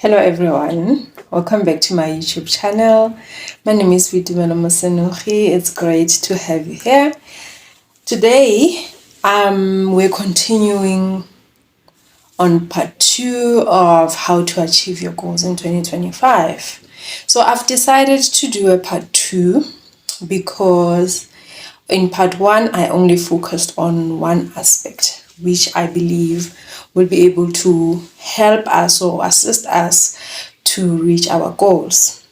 Hello everyone, welcome back to my YouTube channel. My name is Vitumelo Mosenuchi. It's great to have you here. Today, we're continuing on part 2 of how to achieve your goals in 2025. So I've decided to do a part 2 because in part 1 I only focused on one aspect, which I believe will be able to help us or assist us to reach our goals.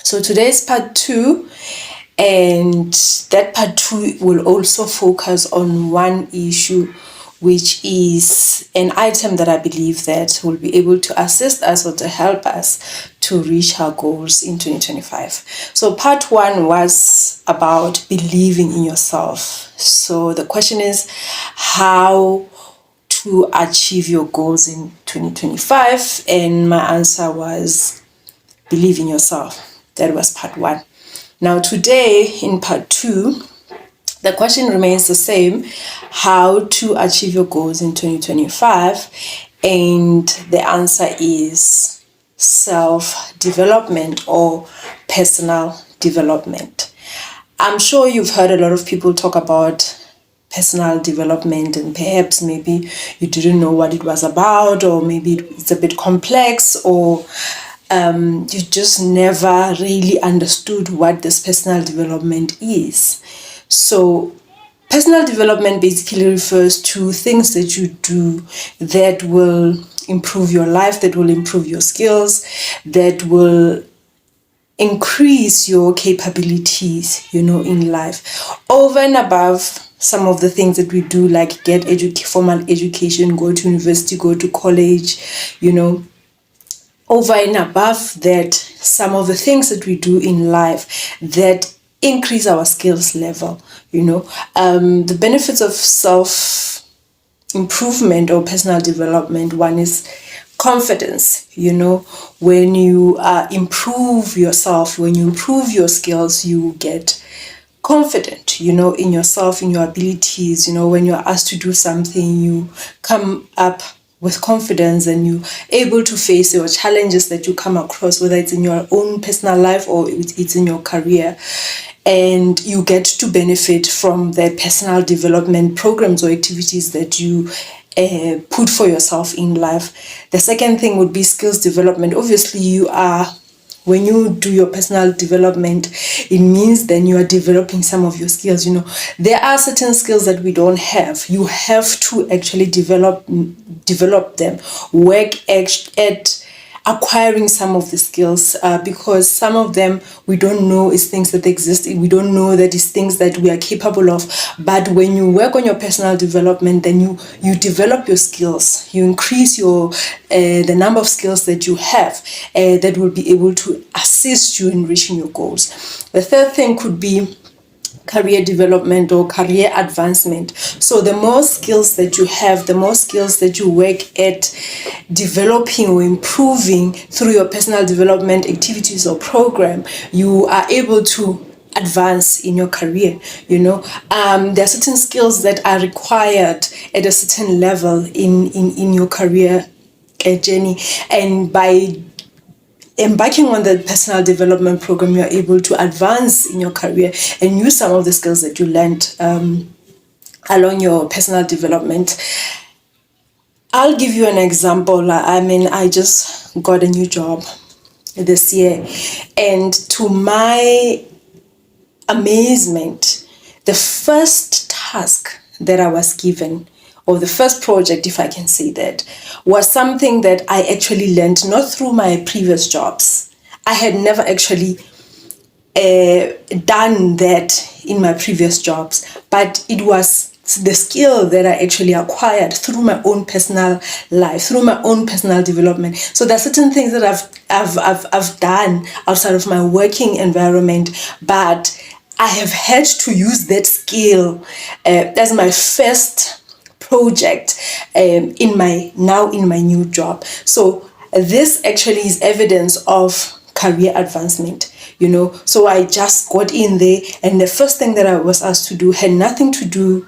So today's part 2, and that part 2 will also focus on one issue, which is an item that I believe that will be able to assist us or to help us to reach our goals in 2025. So part 1 was about believing in yourself. So the question is how to achieve your goals in 2025, and my answer was believe in yourself. That was part 1. Now today in part 2, the question remains the same: how to achieve your goals in 2025, and the answer is self-development or personal development. I'm sure you've heard a lot of people talk about personal development, and perhaps maybe you didn't know what it was about, or maybe it's a bit complex, or you just never really understood what this personal development is. So personal development basically refers to things that you do that will improve your life, that will improve your skills, that will increase your capabilities, in life, over and above some of the things that we do, like get formal education, go to university, go to college, over and above that, some of the things that we do in life that increase our skills level, the benefits of self improvement or personal development. One is confidence. When you improve yourself, when you improve your skills, you get confident, in yourself, in your abilities. When you're asked to do something, you come up with confidence and you're able to face your challenges that you come across, whether it's in your own personal life or it's in your career. And you get to benefit from the personal development programs or activities that you put for yourself in life. The second thing would be skills development. Obviously, when you do your personal development, it means then you are developing some of your skills. There are certain skills that we don't have. You have to actually develop them, work at acquiring some of the skills, because some of them we don't know is things that exist. We don't know that is things that we are capable of. But when you work on your personal development, then you develop your skills. You increase the number of skills that you have that will be able to assist you in reaching your goals. The third thing could be career development or career advancement. So the more skills that you have, the more skills that you work at developing or improving through your personal development activities or program, you are able to advance in your career. There are certain skills that are required at a certain level in your career journey, and by embarking on the personal development program, you're able to advance in your career and use some of the skills that you learned along your personal development. I'll give you an example. I just got a new job this year, and to my amazement, the first task that I was given, or the first project, if I can say that, was something that I actually learned not through my previous jobs. I had never actually done that in my previous jobs, but it was the skill that I actually acquired through my own personal life, through my own personal development. So there are certain things that I've done outside of my working environment, but I have had to use that skill as my first project in my new job. So this actually is evidence of career advancement. So I just got in there, and the first thing that I was asked to do had nothing to do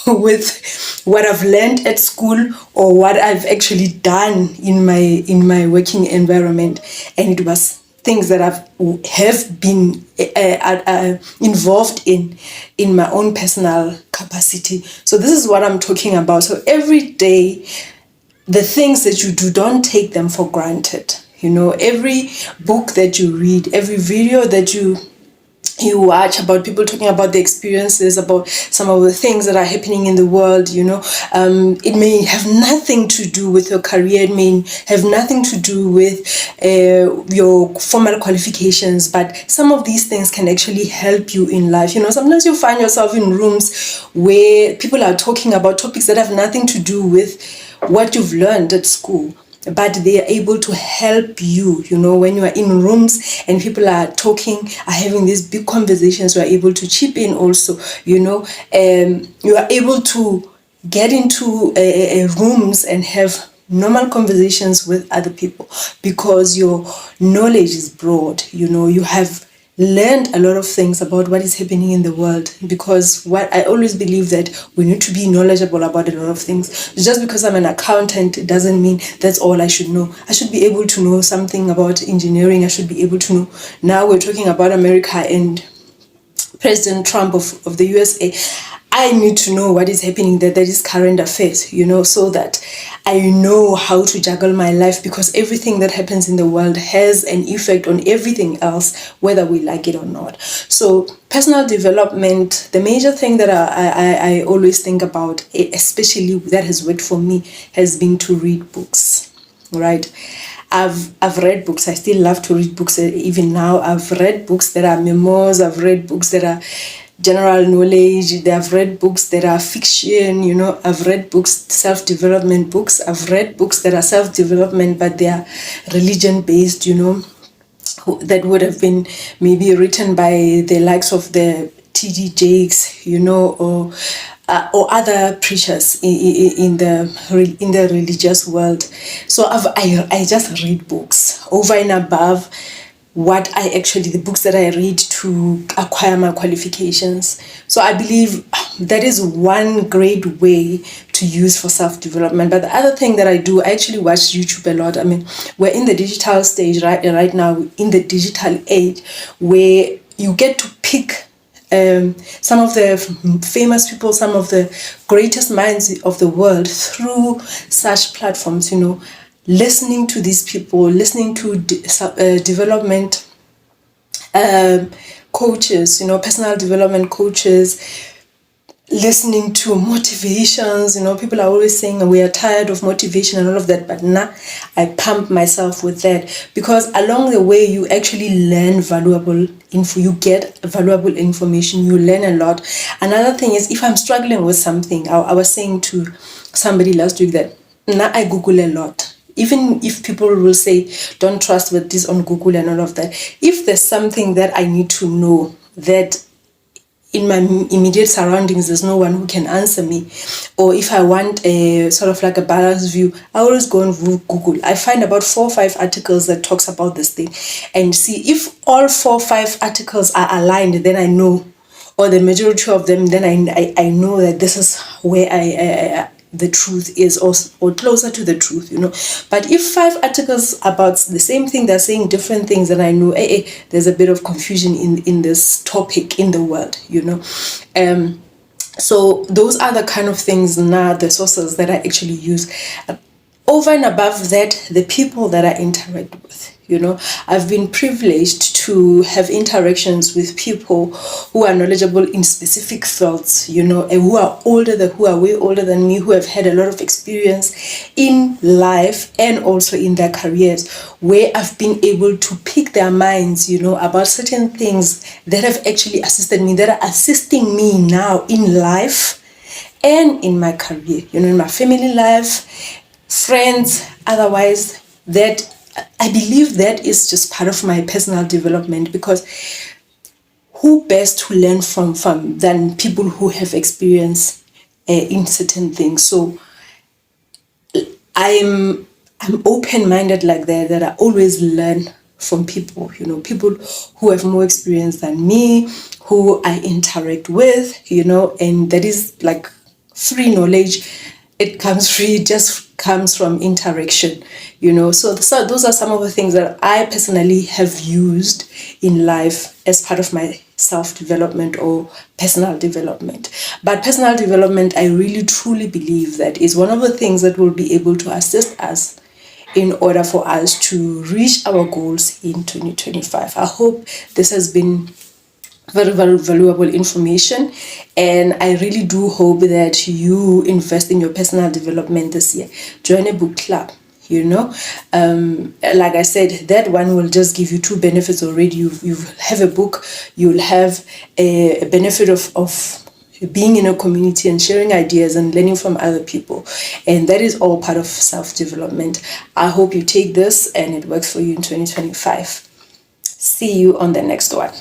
with what I've learned at school or what I've actually done in my working environment, and it was things that have been involved in my own personal capacity. So this is what I'm talking about. So every day, the things that you do, don't take them for granted. Every book that you read, every video that you watch about people talking about the experiences, about some of the things that are happening in the world, it may have nothing to do with your career, it may have nothing to do with your formal qualifications, but some of these things can actually help you in life. Sometimes you find yourself in rooms where people are talking about topics that have nothing to do with what you've learned at school, but they are able to help you, when you are in rooms and people are talking, are having these big conversations, you are able to chip in also, you are able to get into rooms and have normal conversations with other people because your knowledge is broad. You have learned a lot of things about what is happening in the world, because what I always believe that we need to be knowledgeable about a lot of things. Just because I'm an accountant, it doesn't mean that's all I should know. I should be able to know something about engineering. I should be able to know. Now we're talking about America and President Trump of the USA. I need to know what is happening there, that is current affairs, so that I know how to juggle my life, because everything that happens in the world has an effect on everything else, whether we like it or not. So personal development, the major thing that I always think about, especially that has worked for me, has been to read books, right? I've read books. I still love to read books even now. I've read books that are memoirs. I've read books that are general knowledge. I've read books that are fiction. I've read books, self-development books. I've read books that are self-development, but they are religion-based, that would have been maybe written by the likes of the T.D. Jakes, or other preachers in the religious world. So I just read books over and above what the books that I read to acquire my qualifications. So I believe that is one great way to use for self-development. But the other thing that I do, I actually watch YouTube a lot. I mean, we're in the digital stage right now, in the digital age, where you get to pick some of the famous people, some of the greatest minds of the world through such platforms, listening to these people, listening to development coaches, personal development coaches, listening to motivations. People are always saying we are tired of motivation and all of that, but I pump myself with that, because along the way you actually learn valuable info, you get valuable information, you learn a lot. Another thing is, if I'm struggling with something, I was saying to somebody last week that I Google a lot. Even if people will say don't trust with this on Google and all of that, if there's something that I need to know that in my immediate surroundings there's no one who can answer me, or if I want a sort of like a balanced view, I always go on Google. I find about 4 or 5 articles that talks about this thing, and see if all 4 or 5 articles are aligned, then I know, or the majority of them, then I know that this is where I the truth is, or closer to the truth, But if 5 articles about the same thing, they're saying different things, then I know there's a bit of confusion in this topic in the world, So those are the kind of things, the sources that I actually use. Over and above that, the people that I interact with. I've been privileged to have interactions with people who are knowledgeable in specific fields, and who are way older than me, who have had a lot of experience in life and also in their careers, where I've been able to pick their minds, about certain things that have actually assisted me, that are assisting me now in life and in my career, in my family life, friends, otherwise. That I believe that is just part of my personal development, because who best to learn from than people who have experience in certain things. So I'm open-minded like that I always learn from people, people who have more experience than me, who I interact with, and that is like free knowledge. It comes free, it just comes from interaction, so those are some of the things that I personally have used in life as part of my self-development or personal development. But personal development, I really truly believe that is one of the things that will be able to assist us in order for us to reach our goals in 2025. I hope this has been very, very valuable information, and I really do hope that you invest in your personal development this year. Join a book club. Like I said, that one will just give you two benefits already. You have a book, you'll have a benefit of being in a community and sharing ideas and learning from other people, and that is all part of self-development. I hope you take this and it works for you in 2025. See you on the next one.